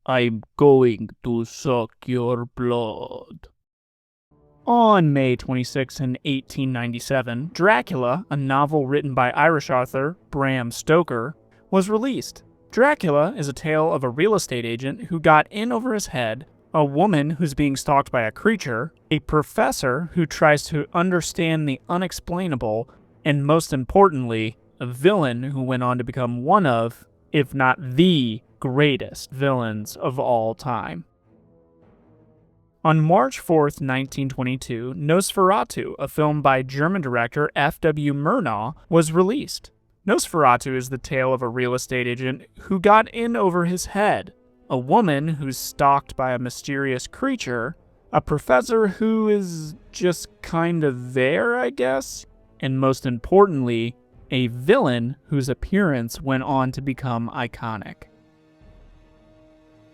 I'm going to suck your blood. On May 26, 1897, Dracula, a novel written by Irish author Bram Stoker, was released. Dracula is a tale of a real estate agent who got in over his head, a woman who's being stalked by a creature, a professor who tries to understand the unexplainable, and most importantly, a villain who went on to become one of, if not the greatest villains of all time. On March 4th, 1922, Nosferatu, a film by German director F.W. Murnau, was released. Nosferatu is the tale of a real estate agent who got in over his head, a woman who's stalked by a mysterious creature, a professor who is just kinda there, I guess, and most importantly, a villain whose appearance went on to become iconic.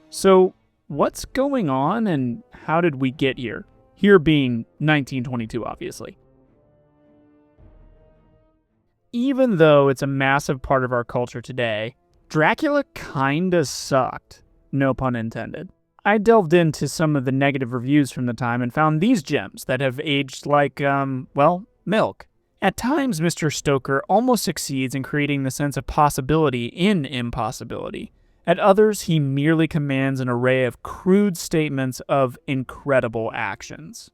So, what's going on and how did we get here? Here being 1922, obviously. Even though it's a massive part of our culture today, Dracula kinda sucked. No pun intended. I delved into some of the negative reviews from the time and found these gems that have aged like, milk. At times, Mr. Stoker almost succeeds in creating the sense of possibility in impossibility. At others, he merely commands an array of crude statements of incredible actions.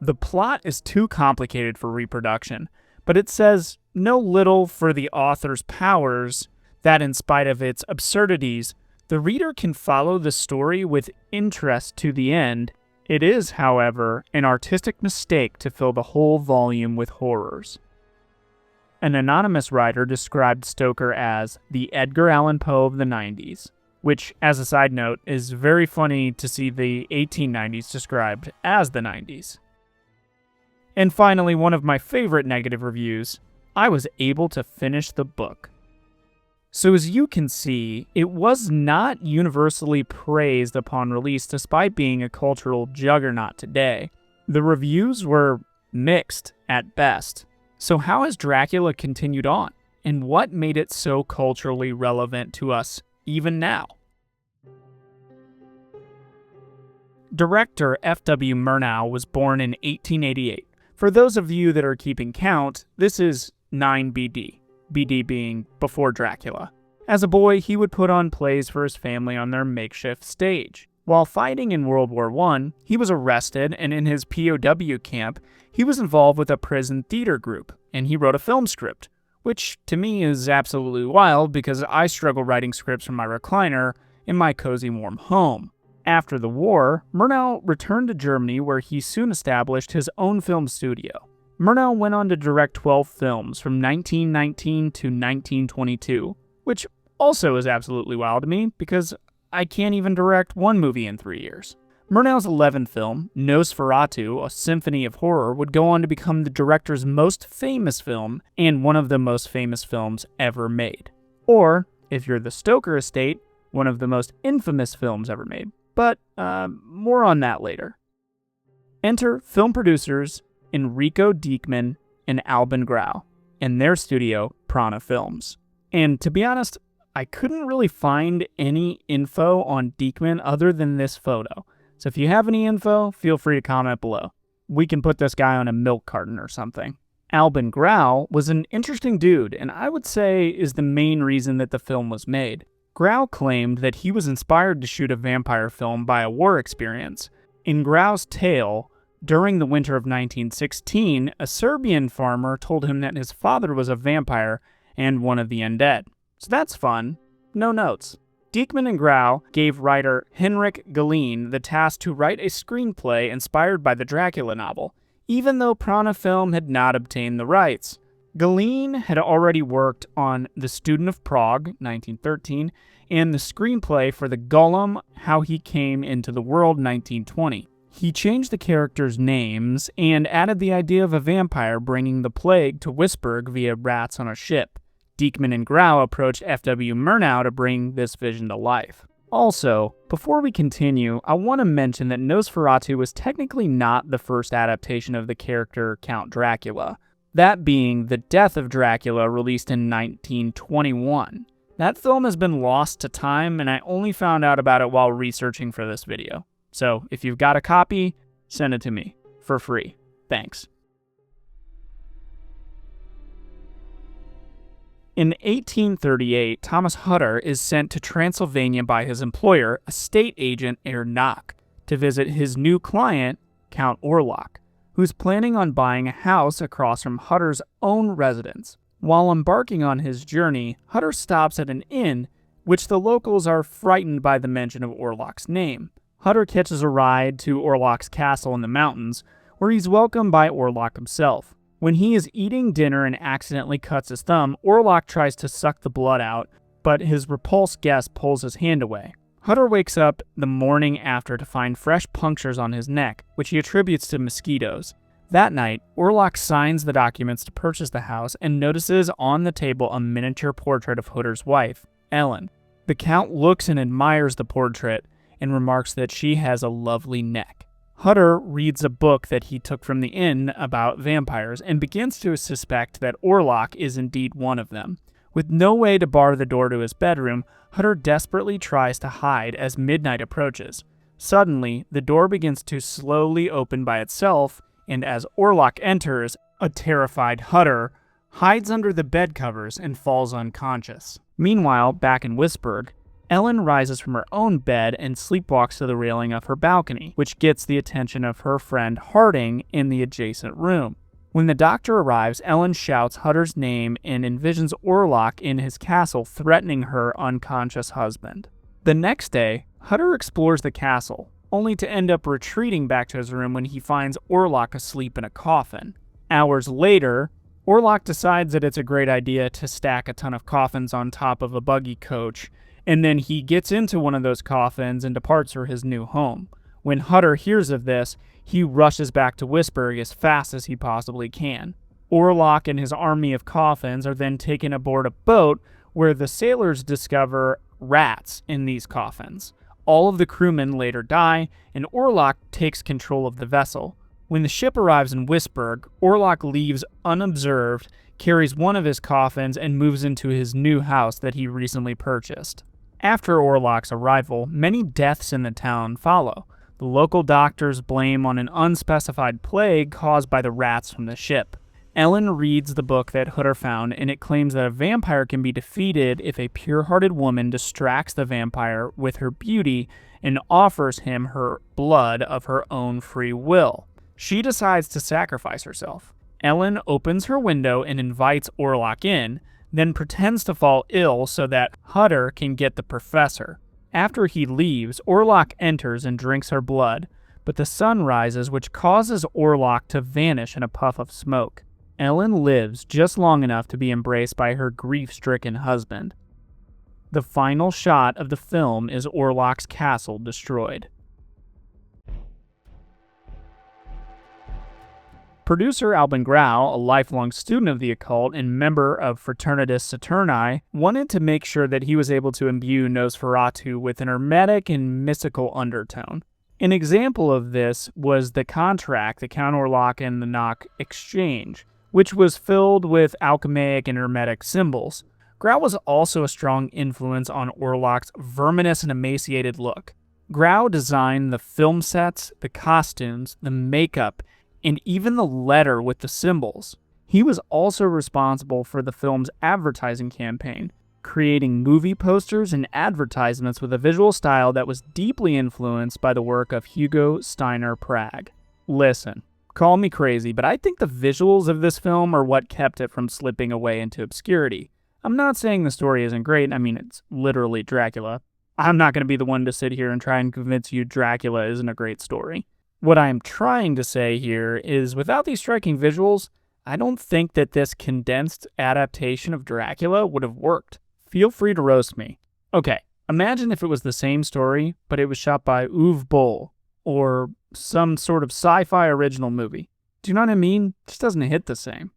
The plot is too complicated for reproduction, but it says no little for the author's powers that, in spite of its absurdities, the reader can follow the story with interest to the end. It is, however, an artistic mistake to fill the whole volume with horrors. An anonymous writer described Stoker as the Edgar Allan Poe of the 90s, which, as a side note, is very funny to see the 1890s described as the 90s. And finally, one of my favorite negative reviews, I was able to finish the book. So as you can see, it was not universally praised upon release despite being a cultural juggernaut today. The reviews were mixed at best. So how has Dracula continued on, and what made it so culturally relevant to us even now? Director F.W. Murnau was born in 1888. For those of you that are keeping count, this is 9 BD, BD being before Dracula. As a boy, he would put on plays for his family on their makeshift stage. While fighting in World War I, he was arrested, and in his POW camp, he was involved with a prison theater group, and he wrote a film script, which to me is absolutely wild because I struggle writing scripts from my recliner in my cozy warm home. After the war, Murnau returned to Germany where he soon established his own film studio. Murnau went on to direct 12 films from 1919 to 1922, which also is absolutely wild to me because I can't even direct one movie in 3 years. Murnau's 11th film, Nosferatu, a symphony of horror, would go on to become the director's most famous film and one of the most famous films ever made. Or, if you're the Stoker estate, one of the most infamous films ever made. But, more on that later. Enter film producers Enrico Diekmann and Albin Grau, and their studio, Prana Films. And to be honest, I couldn't really find any info on Diekmann other than this photo. So if you have any info, feel free to comment below. We can put this guy on a milk carton or something. Albin Grau was an interesting dude, and I would say is the main reason that the film was made. Grau claimed that he was inspired to shoot a vampire film by a war experience. In Grau's tale, during the winter of 1916, a Serbian farmer told him that his father was a vampire and one of the undead. So that's fun. No notes. Diekmann and Grau gave writer Henrik Galeen the task to write a screenplay inspired by the Dracula novel, even though Prana Film had not obtained the rights. Galeen had already worked on The Student of Prague, 1913, and the screenplay for The Golem, How He Came into the World, 1920. He changed the characters' names and added the idea of a vampire bringing the plague to Wisburg via rats on a ship. Diekmann and Grau approached F.W. Murnau to bring this vision to life. Also, before we continue, I want to mention that Nosferatu was technically not the first adaptation of the character Count Dracula, that being The Death of Dracula, released in 1921. That film has been lost to time, and I only found out about it while researching for this video. So if you've got a copy, send it to me for free. Thanks. In 1838, Thomas Hutter is sent to Transylvania by his employer, a state agent Herr Knock, to visit his new client, Count Orlok, who's planning on buying a house across from Hutter's own residence. While embarking on his journey, Hutter stops at an inn, which the locals are frightened by the mention of Orlok's name. Hutter catches a ride to Orlok's castle in the mountains, where he's welcomed by Orlok himself. When he is eating dinner and accidentally cuts his thumb, Orlok tries to suck the blood out, but his repulsed guest pulls his hand away. Hutter wakes up the morning after to find fresh punctures on his neck, which he attributes to mosquitoes. That night, Orlok signs the documents to purchase the house and notices on the table a miniature portrait of Hutter's wife, Ellen. The Count looks and admires the portrait and remarks that she has a lovely neck. Hutter reads a book that he took from the inn about vampires and begins to suspect that Orlok is indeed one of them. With no way to bar the door to his bedroom, Hutter desperately tries to hide as midnight approaches. Suddenly, the door begins to slowly open by itself, and as Orlok enters, a terrified Hutter hides under the bed covers and falls unconscious. Meanwhile, back in Wisburg, Ellen rises from her own bed and sleepwalks to the railing of her balcony, which gets the attention of her friend Harding in the adjacent room. When the doctor arrives, Ellen shouts Hutter's name and envisions Orlok in his castle threatening her unconscious husband. The next day, Hutter explores the castle, only to end up retreating back to his room when he finds Orlok asleep in a coffin. Hours later, Orlok decides that it's a great idea to stack a ton of coffins on top of a buggy coach, and then he gets into one of those coffins and departs for his new home. When Hutter hears of this, he rushes back to Wisburg as fast as he possibly can. Orlok and his army of coffins are then taken aboard a boat where the sailors discover rats in these coffins. All of the crewmen later die, and Orlok takes control of the vessel. When the ship arrives in Wisburg, Orlok leaves unobserved, carries one of his coffins, and moves into his new house that he recently purchased. After Orlok's arrival, many deaths in the town follow. The local doctors blame on an unspecified plague caused by the rats from the ship. Ellen reads the book that Hutter found, and it claims that a vampire can be defeated if a pure-hearted woman distracts the vampire with her beauty and offers him her blood of her own free will. She decides to sacrifice herself. Ellen opens her window and invites Orlok in, then pretends to fall ill so that Hutter can get the professor. After he leaves, Orlok enters and drinks her blood, but the sun rises, which causes Orlok to vanish in a puff of smoke. Ellen lives just long enough to be embraced by her grief-stricken husband. The final shot of the film is Orlok's castle destroyed. Producer Albin Grau, a lifelong student of the occult and member of Fraternitas Saturni, wanted to make sure that he was able to imbue Nosferatu with an hermetic and mystical undertone. An example of this was the contract that Count Orlok and the Knock exchange, which was filled with alchemaic and hermetic symbols. Grau was also a strong influence on Orlok's verminous and emaciated look. Grau designed the film sets, the costumes, the makeup, and even the letter with the symbols. He was also responsible for the film's advertising campaign, creating movie posters and advertisements with a visual style that was deeply influenced by the work of Hugo Steiner Prague. Listen, call me crazy, but I think the visuals of this film are what kept it from slipping away into obscurity. I'm not saying the story isn't great. I mean, it's literally Dracula. I'm not going to be the one to sit here and try and convince you Dracula isn't a great story. What I'm trying to say here is, without these striking visuals, I don't think that this condensed adaptation of Dracula would have worked. Feel free to roast me. Okay, imagine if it was the same story, but it was shot by Uwe Boll, or some sort of sci-fi original movie. Do you know what I mean? It just doesn't hit the same.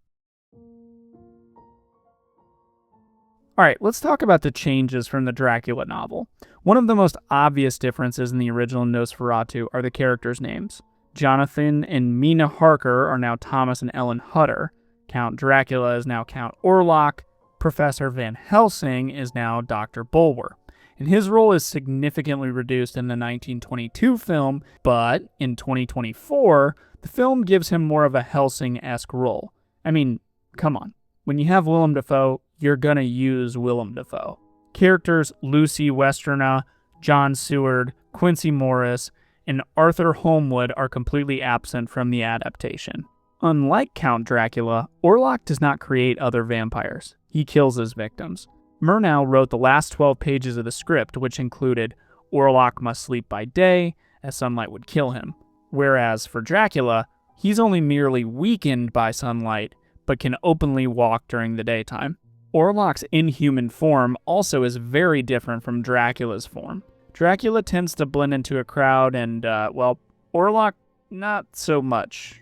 Alright, let's talk about the changes from the Dracula novel. One of the most obvious differences in the original Nosferatu are the characters' names. Jonathan and Mina Harker are now Thomas and Ellen Hutter. Count Dracula is now Count Orlok. Professor Van Helsing is now Dr. Bulwer, and his role is significantly reduced in the 1922 film, but in 2024, the film gives him more of a Helsing-esque role. I mean, come on. When you have Willem Dafoe, you're gonna use Willem Dafoe. Characters Lucy Westenra, John Seward, Quincy Morris, and Arthur Holmwood are completely absent from the adaptation. Unlike Count Dracula, Orlok does not create other vampires. He kills his victims. Murnau wrote the last 12 pages of the script, which included Orlok must sleep by day, as sunlight would kill him. Whereas for Dracula, he's only merely weakened by sunlight, but can openly walk during the daytime. Orlok's inhuman form also is very different from Dracula's form. Dracula tends to blend into a crowd and, Orlok, not so much.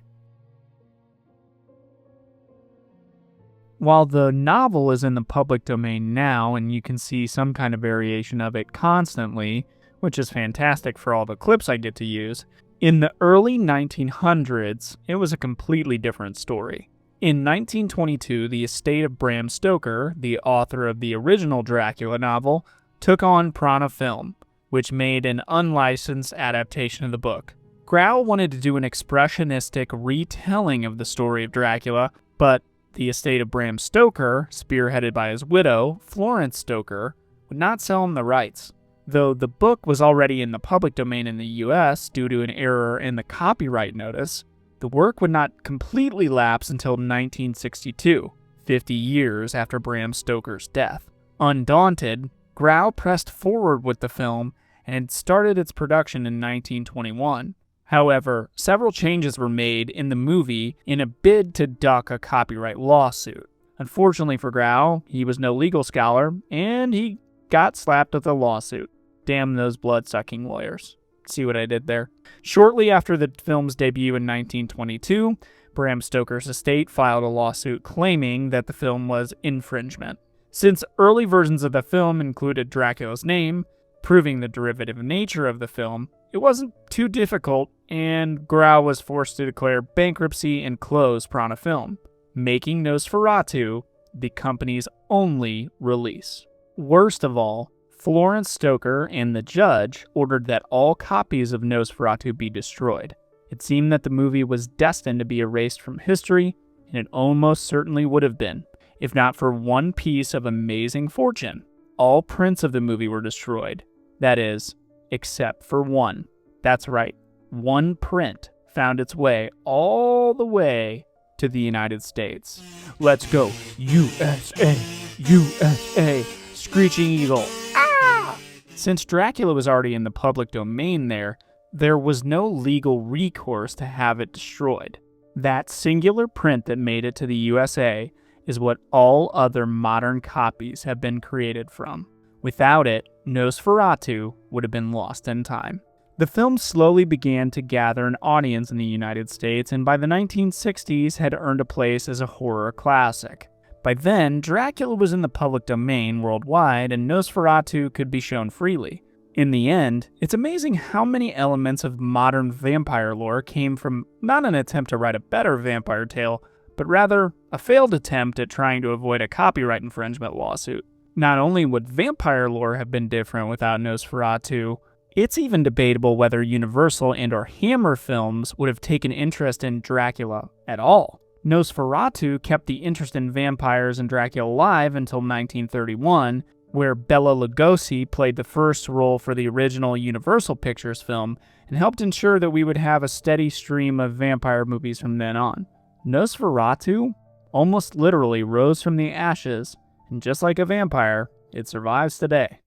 While the novel is in the public domain now, and you can see some kind of variation of it constantly, which is fantastic for all the clips I get to use, in the early 1900s, it was a completely different story. In 1922, the estate of Bram Stoker, the author of the original Dracula novel, took on Prana Film, which made an unlicensed adaptation of the book. Grau wanted to do an expressionistic retelling of the story of Dracula, but the estate of Bram Stoker, spearheaded by his widow, Florence Stoker, would not sell him the rights. Though the book was already in the public domain in the US due to an error in the copyright notice, the work would not completely lapse until 1962, 50 years after Bram Stoker's death. Undaunted, Grau pressed forward with the film and started its production in 1921. However, several changes were made in the movie in a bid to duck a copyright lawsuit. Unfortunately for Grau, he was no legal scholar, and he got slapped with a lawsuit. Damn those blood-sucking lawyers. See what I did there? Shortly after the film's debut in 1922, Bram Stoker's estate filed a lawsuit claiming that the film was infringement. Since early versions of the film included Dracula's name, proving the derivative nature of the film, it wasn't too difficult, and Grau was forced to declare bankruptcy and close Prana Film, making Nosferatu the company's only release. Worst of all, Florence Stoker and the judge ordered that all copies of Nosferatu be destroyed. It seemed that the movie was destined to be erased from history, and it almost certainly would have been, if not for one piece of amazing fortune. All prints of the movie were destroyed. That is, except for one. That's right, one print found its way all the way to the United States. Let's go, USA, USA, Screeching Eagle. Ah! Since Dracula was already in the public domain there was no legal recourse to have it destroyed. That singular print that made it to the USA is what all other modern copies have been created from. Without it, Nosferatu would have been lost in time. The film slowly began to gather an audience in the United States, and by the 1960s had earned a place as a horror classic. By then, Dracula was in the public domain worldwide, and Nosferatu could be shown freely. In the end, it's amazing how many elements of modern vampire lore came from not an attempt to write a better vampire tale, but rather a failed attempt at trying to avoid a copyright infringement lawsuit. Not only would vampire lore have been different without Nosferatu, it's even debatable whether Universal and/or Hammer films would have taken interest in Dracula at all. Nosferatu kept the interest in vampires and Dracula alive until 1931, where Bela Lugosi played the first role for the original Universal Pictures film and helped ensure that we would have a steady stream of vampire movies from then on. Nosferatu almost literally rose from the ashes, and just like a vampire, it survives today.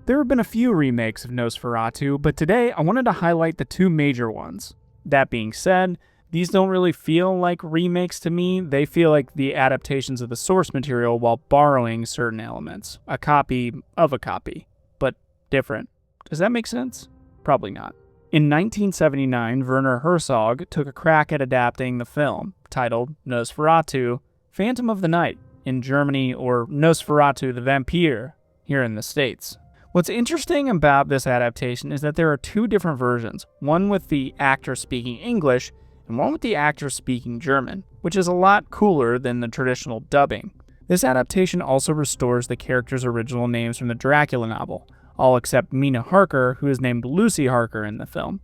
There have been a few remakes of Nosferatu, but today I wanted to highlight the two major ones. That being said, these don't really feel like remakes to me. They feel like the adaptations of the source material while borrowing certain elements. A copy of a copy, but different. Does that make sense? Probably not. In 1979, Werner Herzog took a crack at adapting the film, titled Nosferatu, Phantom of the Night in Germany, or Nosferatu the Vampire here in the States. What's interesting about this adaptation is that there are two different versions, one with the actor speaking English and one with the actor speaking German, which is a lot cooler than the traditional dubbing. This adaptation also restores the characters' original names from the Dracula novel, all except Mina Harker, who is named Lucy Harker in the film.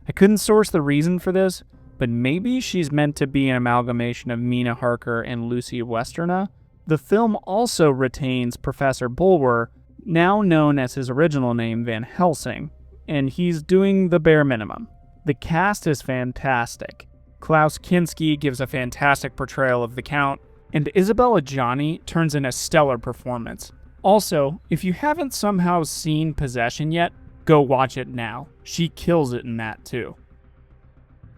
I couldn't source the reason for this, but maybe she's meant to be an amalgamation of Mina Harker and Lucy Westerna. The film also retains Professor Bulwer, now known as his original name Van Helsing, and he's doing the bare minimum. The cast is fantastic. Klaus Kinski gives a fantastic portrayal of the Count, and Isabella Gianni turns in a stellar performance. Also, if you haven't somehow seen Possession yet, go watch it now. She kills it in that too.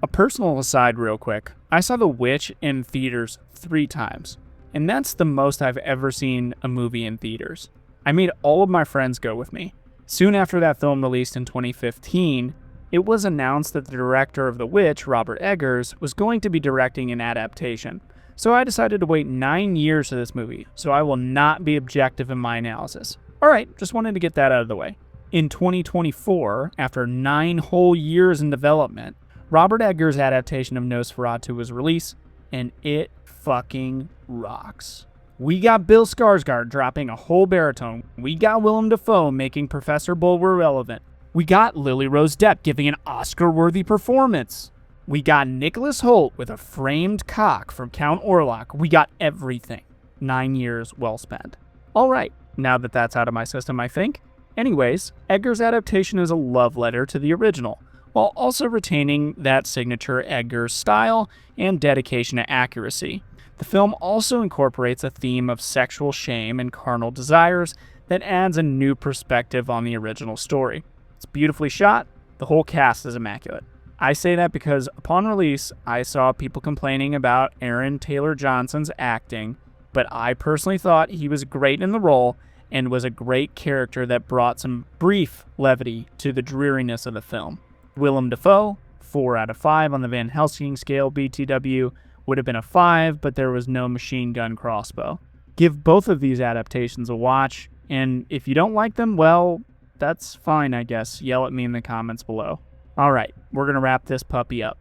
A personal aside real quick, I saw The Witch in theaters 3 times, and that's the most I've ever seen a movie in theaters. I made all of my friends go with me. Soon after that film released in 2015, it was announced that the director of The Witch, Robert Eggers, was going to be directing an adaptation. So I decided to wait 9 years for this movie, so I will not be objective in my analysis. Alright, just wanted to get that out of the way. In 2024, after 9 whole years in development, Robert Eggers' adaptation of Nosferatu was released, and it fucking rocks. We got Bill Skarsgård dropping a whole baritone. We got Willem Dafoe making Professor Bulwer relevant. We got Lily Rose Depp giving an Oscar-worthy performance. We got Nicholas Hoult with a framed cock from Count Orlok. We got everything. 9 years well spent. Alright, now that that's out of my system, I think. Anyways, Eggers' adaptation is a love letter to the original, while also retaining that signature Eggers style and dedication to accuracy. The film also incorporates a theme of sexual shame and carnal desires that adds a new perspective on the original story. It's beautifully shot. The whole cast is immaculate. I say that because upon release, I saw people complaining about Aaron Taylor Johnson's acting, but I personally thought he was great in the role and was a great character that brought some brief levity to the dreariness of the film. Willem Dafoe, 4 out of 5 on the Van Helsing scale BTW, would have been a 5, but there was no machine gun crossbow. Give both of these adaptations a watch, and if you don't like them, well, that's fine, I guess. Yell at me in the comments below. Alright, we're going to wrap this puppy up.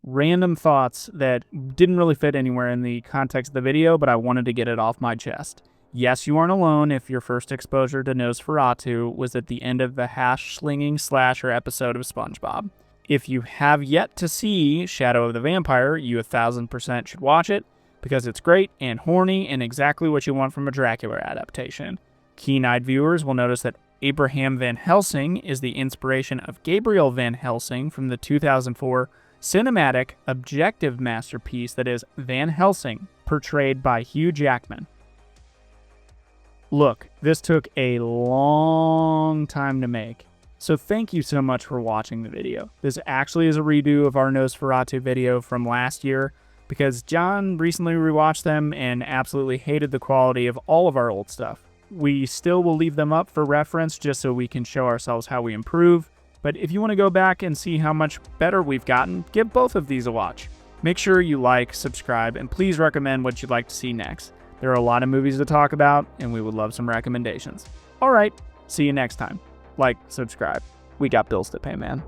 Random thoughts that didn't really fit anywhere in the context of the video, but I wanted to get it off my chest. Yes, you aren't alone if your first exposure to Nosferatu was at the end of the hash-slinging slasher episode of SpongeBob. If you have yet to see Shadow of the Vampire, you 1000% should watch it, because it's great and horny and exactly what you want from a Dracula adaptation. Keen-eyed viewers will notice that Abraham Van Helsing is the inspiration of Gabriel Van Helsing from the 2004 cinematic, objective masterpiece that is Van Helsing, portrayed by Hugh Jackman. Look, this took a long time to make, so thank you so much for watching the video. This actually is a redo of our Nosferatu video from last year, because John recently rewatched them and absolutely hated the quality of all of our old stuff. We still will leave them up for reference just so we can show ourselves how we improve, but if you want to go back and see how much better we've gotten, give both of these a watch. Make sure you like, subscribe, and please recommend what you'd like to see next. There are a lot of movies to talk about, and we would love some recommendations. Alright, see you next time. Like, subscribe. We got bills to pay, man.